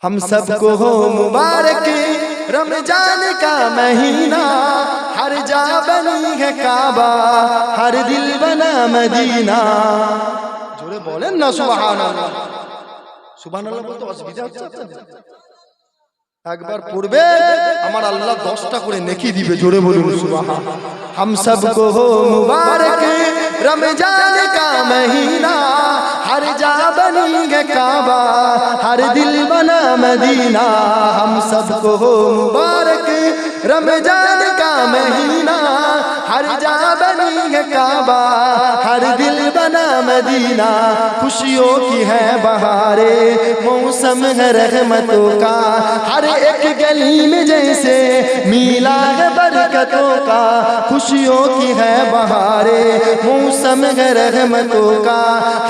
ہم سب کو ہو مبارک رمضان کا مہینہ، ہر جا بنی ہے کعبہ، ہر دل بنا مدینہ۔ جوڑے بولیں نا سبحان اللہ، سبحان اللہ বলতে অসুবিধা হচ্ছে আপনাদের? একবার পড়বে আমার আল্লাহ 10টা করে নেকি দিবে। জোরে বলুন সুবহান। ہم سب کو ہو مبارک رمضان کا مہینہ، ہر جا بنی ہے کعبہ، ہر دل بنا مدینہ۔ ہم سب کو ہو مبارک رمضان کا مہینہ، ہر جا بنی ہے کعبہ، ہر دل بنا مدینہ۔ خوشیوں کی ہے بہارے، موسم ہے رحمتوں کا، ہر ایک گلی میں جیسے میلا ہے برکتوں کا۔ خوشیوں کی ہے بہارے، موسم ہے رحمتوں کا،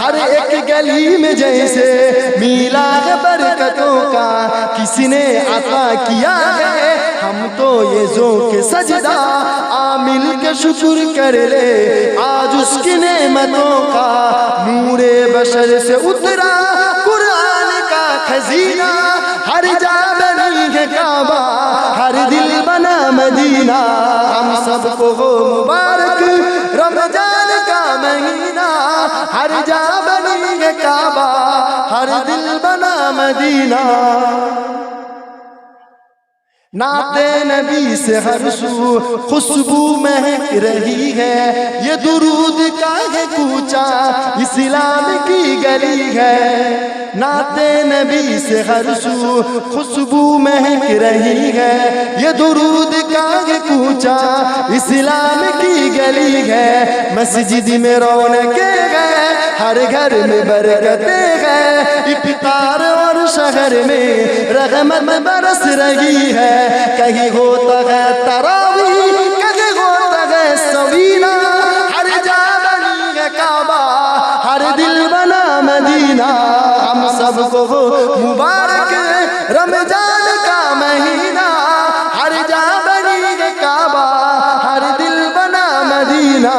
ہر ایک گلی میں جیسے میلا ہے برکتوں کا۔ کسی نے عطا کیا ہے ہم تو یہ ذوق سجدہ، آ مل کے شکر کر لے آج اس کی نعمتوں کا۔ نور بشر سے اترا قرآن کا خزینہ، ہر جا بنی ہے کعبہ، ہر دل بنا مدینہ۔ ہم سب کو ہو مبارک رمضان کا مہینہ، ہر جا بنی ہے کعبہ، ہر دل بنا مدینہ۔ نعت نبی سے ہر سو خوشبو مہک رہی ہے، یہ درود کا ہے کوچہ اسلام کی گلی ہے۔ نعت نبی سے ہر سو خوشبو مہک رہی ہے، یہ درود کا ہے کوچہ اسلام کی گلی ہے۔ مسجد میں رونقیں ہیں، ہر گھر میں برکتیں ہیں، افطار اور شہر میں رحمت برس رہی ہے۔ کہیں ہوتا ہے تراویح، کہیں ہوتا ہے سوینہ، ہر جا بنی ہے کعبہ، ہر دل بنا مدینہ۔ ہم سب کو ہو مبارک رمضان کا مہینہ، ہر جا بنی ہے کعبہ، ہر دل بنا مدینہ۔